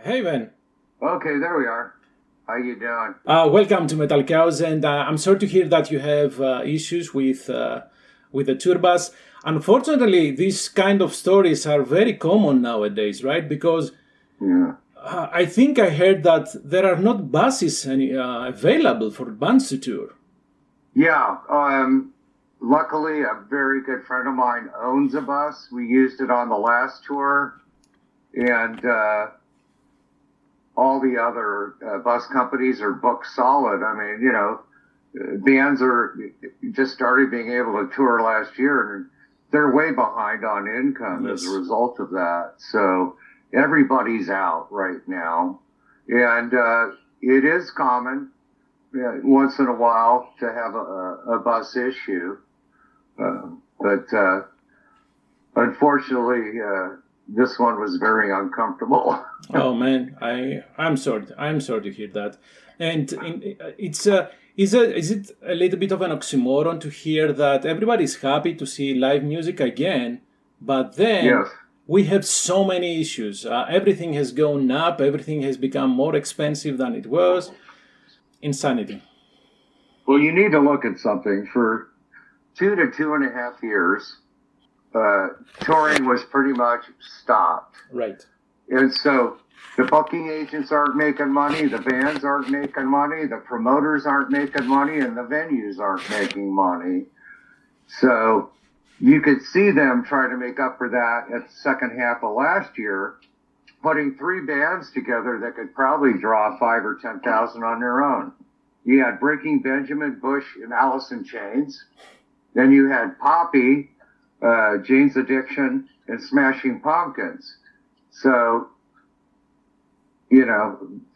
Hey, Ben. Okay, there we are. How you doing? Welcome to MetalKaoz, and I'm sorry to hear that you have issues with the tour bus. Unfortunately, these kind of stories are very common nowadays, right? Because Yeah. I think I heard that there are not buses available for bands to tour. Yeah. Luckily, a very good friend of mine owns a bus. We used it on the last tour, and all the other bus companies are booked solid. I mean, bands are just started being able to tour last year, and they're way behind on income as a Yes. result of that. So everybody's out right now, and it is common once in a while to have a bus issue, but unfortunately, this one was very uncomfortable. Oh man, I'm sorry. I'm sorry to hear that. And it's is it a little bit of an oxymoron to hear that everybody's happy to see live music again, but then Yes. we have so many issues. Everything has gone up. Everything has become more expensive than it was. Insanity. Well, you need to look at something. For 2 to 2.5 years, touring was pretty much stopped. Right. And so the booking agents aren't making money, the bands aren't making money, the promoters aren't making money, and the venues aren't making money. So you could see them trying to make up for that at the second half of last year, putting three bands together that could probably draw 5 or 10,000 on their own. You had Breaking Benjamin, Bush, and Alice in Chains. Then you had Poppy, Jane's Addiction, and Smashing Pumpkins. So,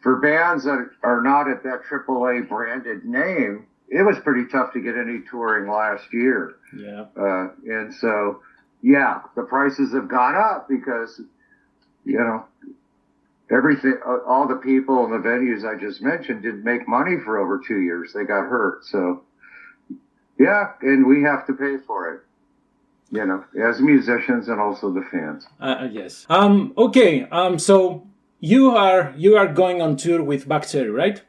for bands that are not at that AAA branded name, it was pretty tough to get any touring last year. Yeah. And so, yeah, the prices have gone up because, everything, all the people and the venues I just mentioned didn't make money for over 2 years. They got hurt. So, yeah, and we have to pay for it. As musicians and also the fans. Yes. Okay. So you are going on tour with BUCKCHERRY, right?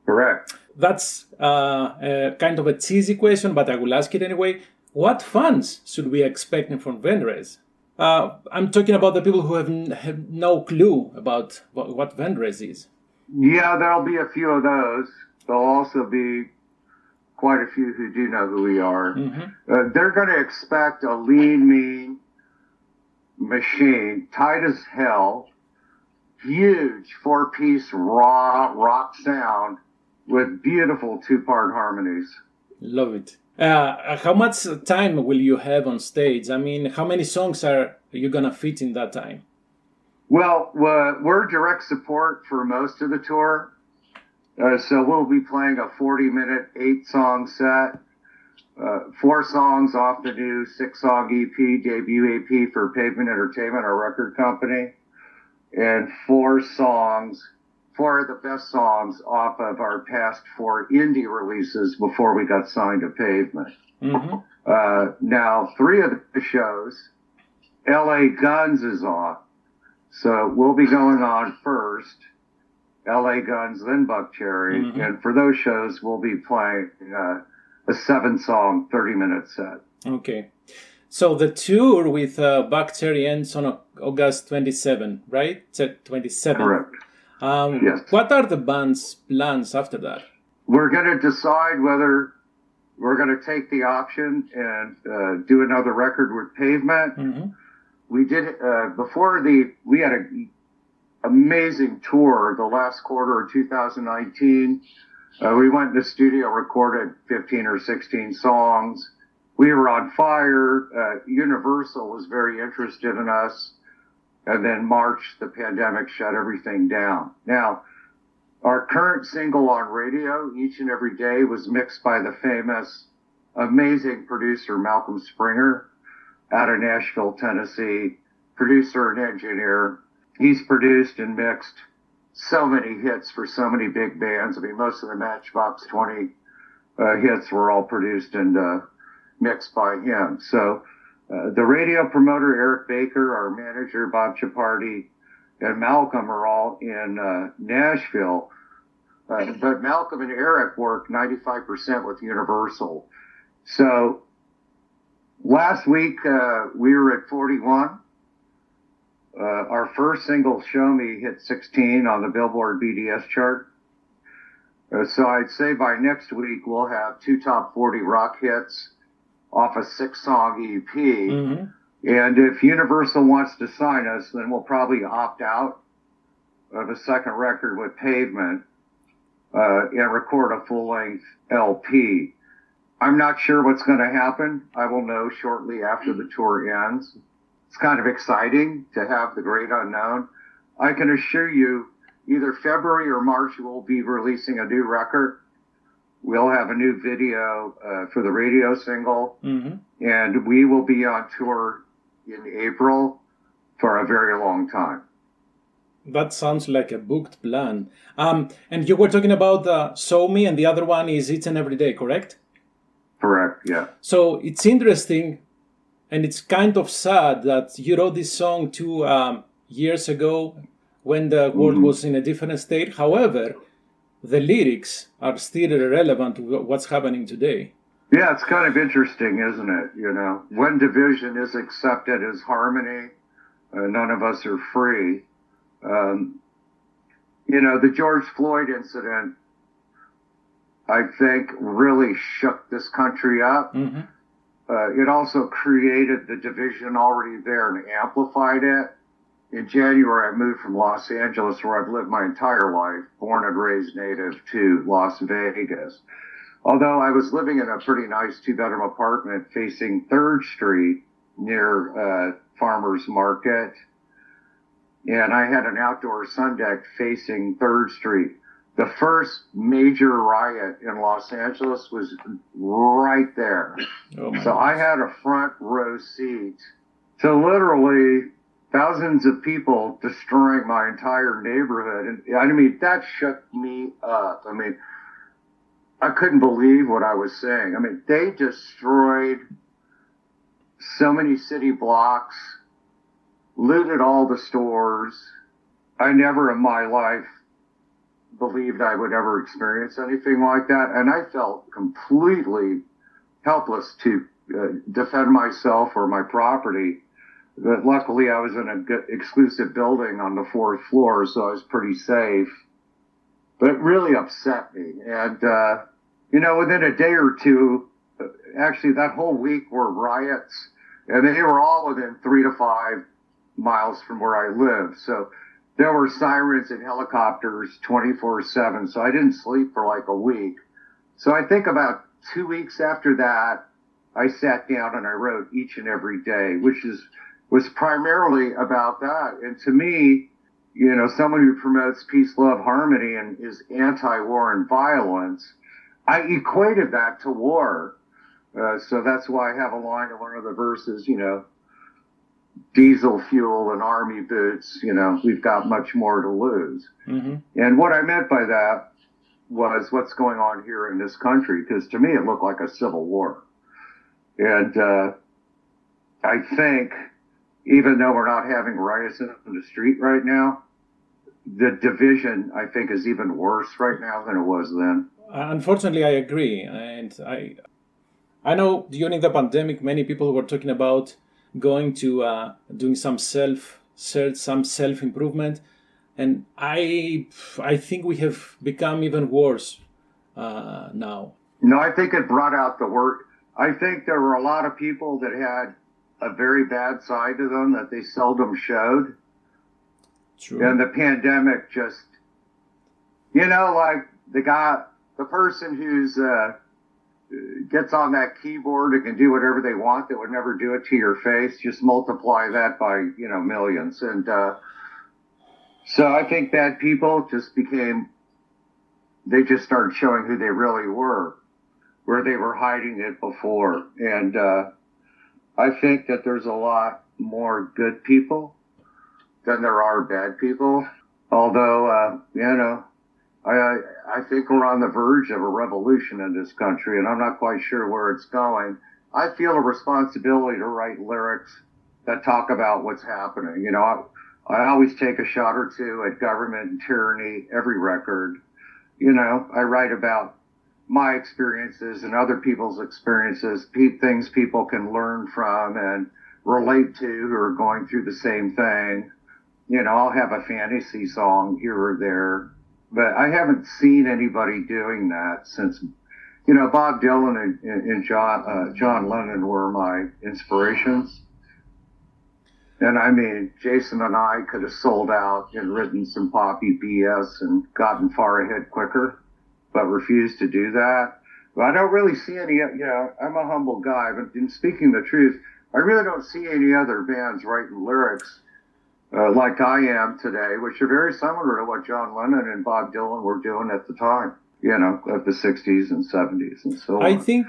Correct. That's kind of a cheesy question, but I will ask it anyway. What fans should we expect from Venrez? I'm talking about the people who have no clue about what Venrez is. Yeah, there'll be a few of those. There'll also be quite a few who do know who we are. Mm-hmm. They're going to expect a lean, mean machine, tight as hell, huge 4-piece raw rock sound with beautiful 2-part harmonies. Love it. How much time will you have on stage? I mean, how many songs are you going to fit in that time? Well, we're direct support for most of the tour. So we'll be playing a 40-minute, 8-song set, 4 songs off the new 6-song EP, debut EP for Pavement Entertainment, our record company, and 4 of the best songs off of our past 4 indie releases before we got signed to Pavement. Mm-hmm. Now, 3 of the shows, LA Guns is off, so we'll be going on first. LA Guns, then BUCKCHERRY, Mm-hmm. and for those shows, we'll be playing a 7-song, 30-minute set. Okay. So the tour with BUCKCHERRY ends on August 27, right? 27. Correct. Yes. What are the band's plans after that? We're going to decide whether we're going to take the option and do another record with Pavement. Mm-hmm. We did, we had an amazing tour the last quarter of 2019. We went in the studio, recorded 15 or 16 songs. We were on fire. Universal was very interested in us. And then March, the pandemic shut everything down. Now, our current single on radio, Each and Every Day, was mixed by the famous, amazing producer Malcolm Springer out of Nashville, Tennessee, producer and engineer. He's produced and mixed so many hits for so many big bands. I mean, most of the Matchbox 20 hits were all produced and mixed by him. So the radio promoter, Eric Baker, our manager, Bob Chiappardi, and Malcolm are all in Nashville. But Malcolm and Eric work 95% with Universal. So last week we were at 41. Our first single, Show Me, hit 16 on the Billboard BDS chart. So I'd say by next week we'll have 2 top 40 rock hits off a 6-song EP. Mm-hmm. And if Universal wants to sign us, then we'll probably opt out of a second record with Pavement and record a full-length LP. I'm not sure what's going to happen. I will know shortly after the tour ends. It's kind of exciting to have the great unknown. I can assure you, either February or March, we'll be releasing a new record. We'll have a new video for the radio single. Mm-hmm. And we will be on tour in April for a very long time. That sounds like a booked plan. And you were talking about Show Me, and the other one is Each and Every Day, correct? Correct, yeah. So it's interesting, and it's kind of sad that you wrote this song 2 years ago when the world was in a different state. However, the lyrics are still relevant to what's happening today. Yeah, it's kind of interesting, isn't it? You know, when division is accepted as harmony, none of us are free. You know, the George Floyd incident, I think, really shook this country up. Mm-hmm. It also created the division already there and amplified it. In January, I moved from Los Angeles, where I've lived my entire life, born and raised native, to Las Vegas. Although I was living in a pretty nice 2-bedroom apartment facing 3rd Street near Farmers Market, and I had an outdoor sun deck facing 3rd Street. The first major riot in Los Angeles was right there. Oh, so I had a front row seat to literally thousands of people destroying my entire neighborhood. And I mean, that shook me up. I mean, I couldn't believe what I was saying. I mean, they destroyed so many city blocks, looted all the stores. I never in my life believed I would ever experience anything like that. And I felt completely helpless to defend myself or my property. But luckily, I was in an exclusive building on the 4th floor, so I was pretty safe. But it really upset me. And, you know, within a day or two, actually that whole week were riots, and they were all within 3 to 5 miles from where I live. So there were sirens and helicopters 24/7. So I didn't sleep for like a week. So I think about 2 weeks after that, I sat down and I wrote Each and Every Day, which was primarily about that. And to me, you know, someone who promotes peace, love, harmony, and is anti-war and violence, I equated that to war. So that's why I have a line in one of the verses, you know, diesel fuel and army boots, you know, we've got much more to lose. Mm-hmm. And what I meant by that was what's going on here in this country, because to me it looked like a civil war. And I think, even though we're not having riots in the street right now, the division, I think, is even worse right now than it was then. Unfortunately, I agree. And I know during the pandemic, many people were talking about going to doing some self-search, some self-improvement. And I think we have become even worse now. No, I think it brought out the word. I think there were a lot of people that had a very bad side to them that they seldom showed. True. And the pandemic just, you know, like the person who's gets on that keyboard and can do whatever they want that would never do it to your face, just multiply that by, you know, millions. And so I think that people just they just started showing who they really were, where they were hiding it before. And I think that there's a lot more good people than there are bad people. Although, you know, I think we're on the verge of a revolution in this country, and I'm not quite sure where it's going. I feel a responsibility to write lyrics that talk about what's happening. You know, I always take a shot or two at government and tyranny, every record. You know, I write about my experiences and other people's experiences, things people can learn from and relate to who are going through the same thing. You know, I'll have a fantasy song here or there, but I haven't seen anybody doing that since, you know, Bob Dylan and John Lennon were my inspirations. And I mean, Jason and I could have sold out and written some poppy BS and gotten far ahead quicker, but refused to do that. But I don't really see any, you know, I'm a humble guy, but in speaking the truth, I really don't see any other bands writing lyrics like I am today, which are very similar to what John Lennon and Bob Dylan were doing at the time, you know, of the 60s and 70s and so on. I think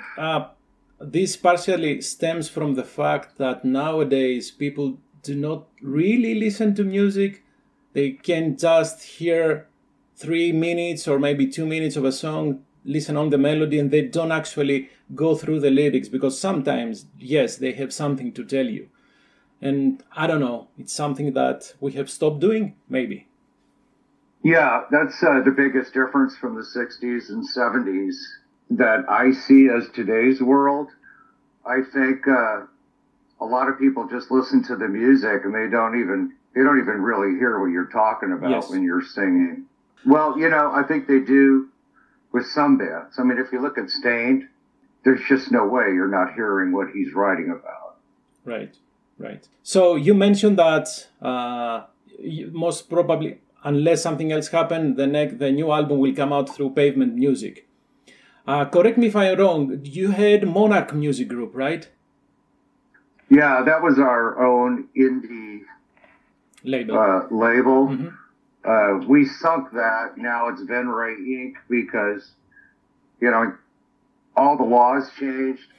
this partially stems from the fact that nowadays people do not really listen to music. They can just hear 3 minutes or maybe 2 minutes of a song, listen on the melody, and they don't actually go through the lyrics because sometimes, yes, they have something to tell you. And I don't know, it's something that we have stopped doing, maybe. Yeah, that's the biggest difference from the 60s and 70s that I see as today's world. I think a lot of people just listen to the music and they don't even really hear what you're talking about. Yes. When you're singing. Well, you know, I think they do with some bands. I mean, if you look at Stained, there's just no way you're not hearing what he's writing about. Right. So you mentioned that most probably, unless something else happened, the new album will come out through Pavement Music. Correct me if I'm wrong, you had Monarch Music Group, right? Yeah, that was our own indie label. Mm-hmm. We sunk that. Now it's Venrez Inc. because, you know, all the laws changed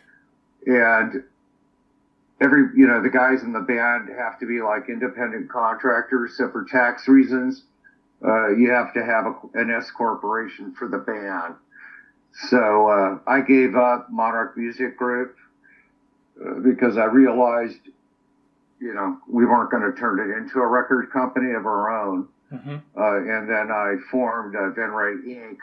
and the guys in the band have to be like independent contractors. So for tax reasons, you have to have an S corporation for the band. So I gave up Monarch Music Group because I realized, you know, we weren't going to turn it into a record company of our own. Mm-hmm. And then I formed Venrez Inc.,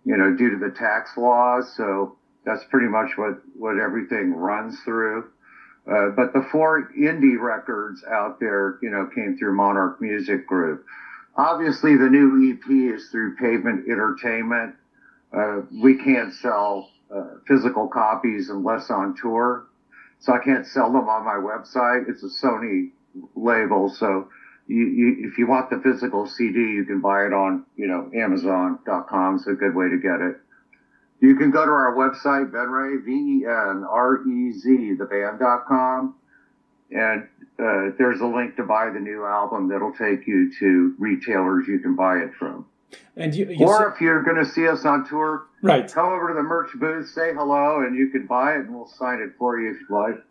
you know, due to the tax laws. So that's pretty much what everything runs through. But the 4 indie records out there, you know, came through Monarch Music Group. Obviously, the new EP is through Pavement Entertainment. We can't sell physical copies unless on tour. So I can't sell them on my website. It's a Sony label. So if you want the physical CD, you can buy it on, you know, Amazon.com. It's a good way to get it. You can go to our website, Venrez, Venrez, theband.com, and there's a link to buy the new album that'll take you to retailers you can buy it from. And or if you're going to see us on tour, right, come over to the merch booth, say hello, and you can buy it, and we'll sign it for you if you'd like.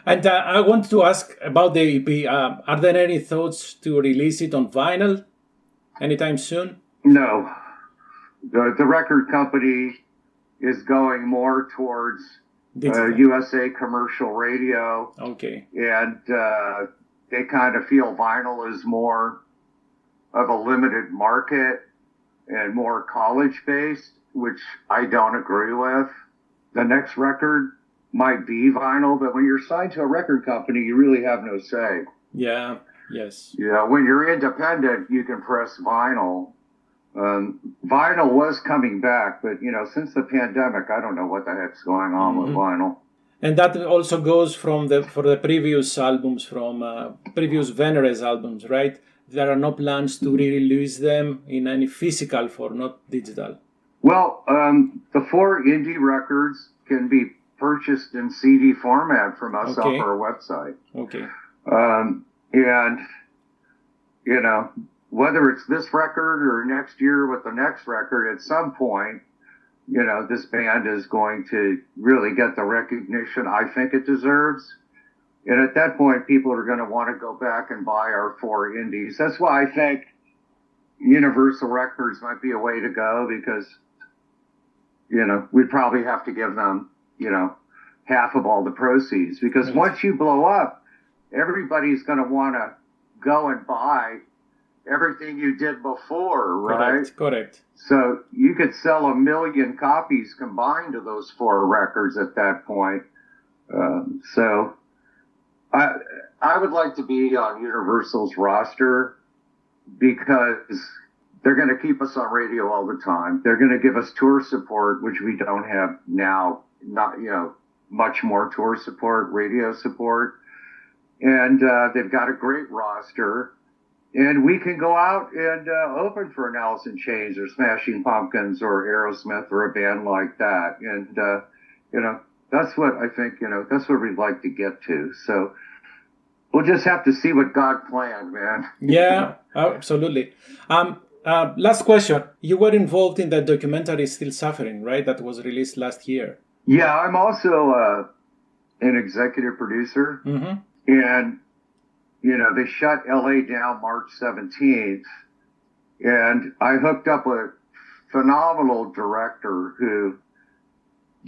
And I want to ask about the EP. Are there any thoughts to release it on vinyl anytime soon? No. The record company is going more towards USA commercial radio. Okay. And they kind of feel vinyl is more of a limited market and more college-based, which I don't agree with. The next record might be vinyl, but when you're signed to a record company, you really have no say. Yeah, yes. Yeah, when you're independent, you can press vinyl. Vinyl was coming back, but, you know, since the pandemic, I don't know what the heck's going on with vinyl. And that also goes for the previous albums, from previous Venrez albums, right? There are no plans to re-release them in any physical form, not digital. Well, the 4 indie records can be purchased in CD format from us off our website. Okay. And, you know, whether it's this record or next year with the next record, at some point, you know, this band is going to really get the recognition I think it deserves. And at that point, people are going to want to go back and buy our 4 indies. That's why I think Universal Records might be a way to go because, you know, we'd probably have to give them, you know, half of all the proceeds. Because once you blow up, everybody's going to want to go and buy everything you did before, right? Correct. So you could sell 1 million copies combined of those 4 records at that point. So I would like to be on Universal's roster because they're going to keep us on radio all the time. They're going to give us tour support, which we don't have now. Not, much more tour support, radio support. And they've got a great roster. And we can go out and open for an Alice in Chains or Smashing Pumpkins or Aerosmith or a band like that. And, that's what I think, that's what we'd like to get to. So we'll just have to see what God planned, man. Yeah, absolutely. Last question. You were involved in that documentary Still Suffering, right? That was released last year. Yeah, I'm also an executive producer. Mm-hmm. And, they shut LA down March 17th. And I hooked up with a phenomenal director who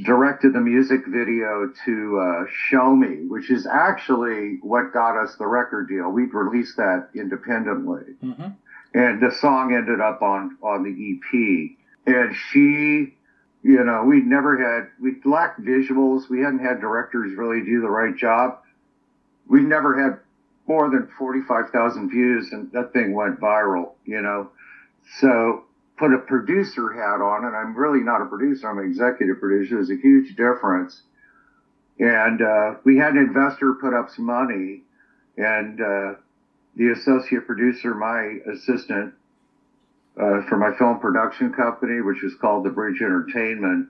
directed the music video to Show Me, which is actually what got us the record deal. We'd released that independently. Mm-hmm. And the song ended up on the EP. And she, we lacked visuals. We hadn't had directors really do the right job. We never had more than 45,000 views, and that thing went viral, So put a producer hat on, and I'm really not a producer. I'm an executive producer. There's a huge difference. And we had an investor put up some money, and the associate producer, my assistant for my film production company, which is called The Bridge Entertainment,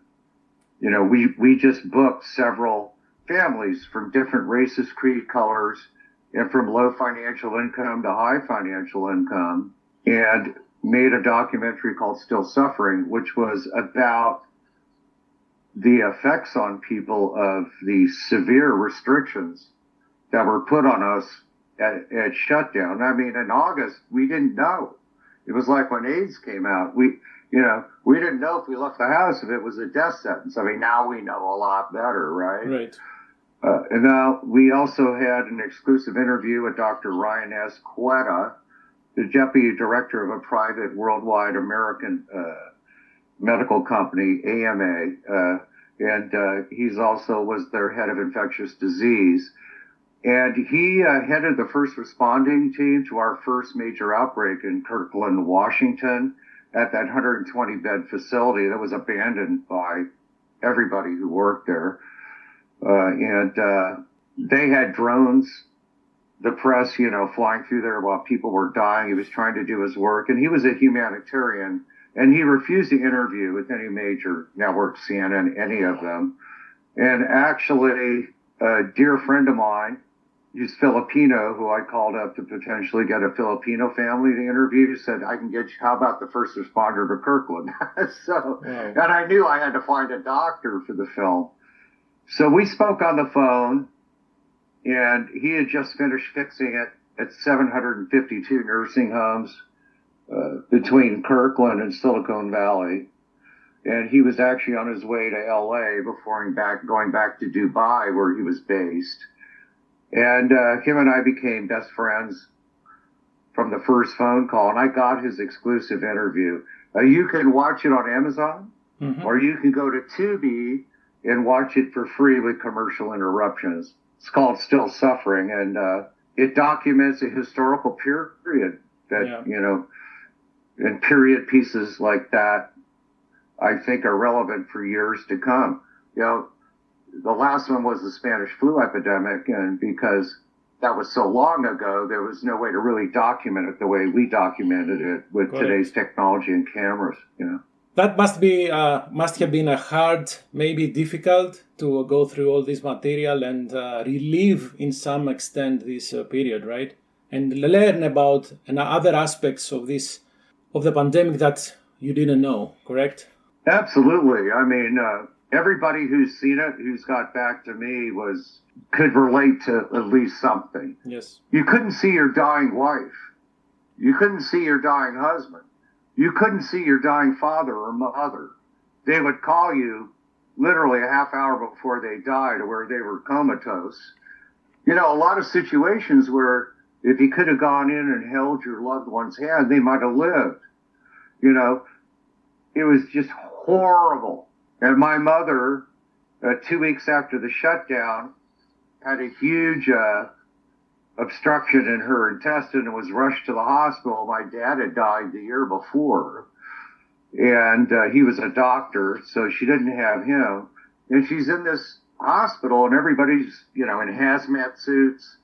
we just booked several families from different races, creed, colors, and from low financial income to high financial income, and made a documentary called Still Suffering, which was about the effects on people of the severe restrictions that were put on us at shutdown. I mean, in August, we didn't know. It was like when AIDS came out. We didn't know if we left the house if it was a death sentence. I mean, now we know a lot better, right? Right. And now we also had an exclusive interview with Dr. Ryan S. Quetta, the deputy director of a private worldwide American medical company, AMA, and he's also was their head of infectious disease. And he headed the first responding team to our first major outbreak in Kirkland, Washington, at that 120-bed facility that was abandoned by everybody who worked there. And they had drones, the press, flying through there while people were dying. He was trying to do his work, and he was a humanitarian, and he refused to interview with any major network, CNN, any of them. And actually, a dear friend of mine, who's Filipino, who I called up to potentially get a Filipino family to interview, said, I can get you, how about the first responder to Kirkland? And I knew I had to find a doctor for the film. So we spoke on the phone, and he had just finished fixing it at 752 nursing homes between Kirkland and Silicon Valley. And he was actually on his way to LA before going back to Dubai, where he was based. And him and I became best friends from the first phone call, and I got his exclusive interview. You can watch it on Amazon, or you can go to Tubi and watch it for free with commercial interruptions. It's called Still Suffering, and it documents a historical period that, and period pieces like that, I think are relevant for years to come. The last one was the Spanish flu epidemic, and because that was so long ago, there was no way to really document it the way we documented it with today's technology and cameras, That must have been a hard, maybe difficult to go through all this material and relive in some extent this period, right? And learn about other aspects of the pandemic that you didn't know, correct? Absolutely. I mean, everybody who's seen it, who's got back to me, could relate to at least something. Yes. You couldn't see your dying wife. You couldn't see your dying husband. You couldn't see your dying father or mother. They would call you literally a half hour before they died or where they were comatose. A lot of situations where If you could have gone in and held your loved one's hand, they might have lived. You know, it was just horrible. And my mother, 2 weeks after the shutdown, had a huge obstruction in her intestine and was rushed to the hospital. My dad had died the year before, and he was a doctor, so she didn't have him. And she's in this hospital, and everybody's, in hazmat suits.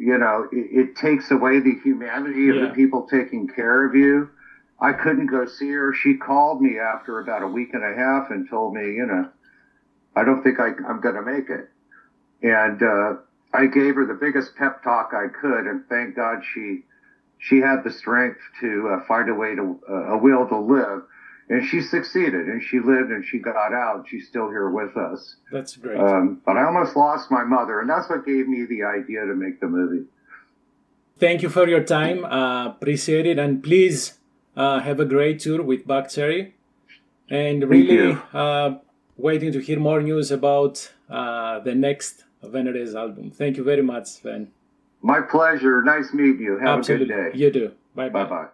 It takes away the humanity of the people taking care of you. I couldn't go see her. She called me after about a week and a half and told me, I don't think I'm going to make it. And I gave her the biggest pep talk I could, and thank God she had the strength to find a will to live. And she succeeded, and she lived, and she got out. She's still here with us. That's great. But I almost lost my mother, and that's what gave me the idea to make the movie. Thank you for your time. Appreciate it. And please have a great tour with BUCKCHERRY. And really waiting to hear more news about the next Venrez album. Thank you very much, Ven. My pleasure. Nice meeting you. Have Absolutely. a good day. You too. Bye-bye. Bye-bye.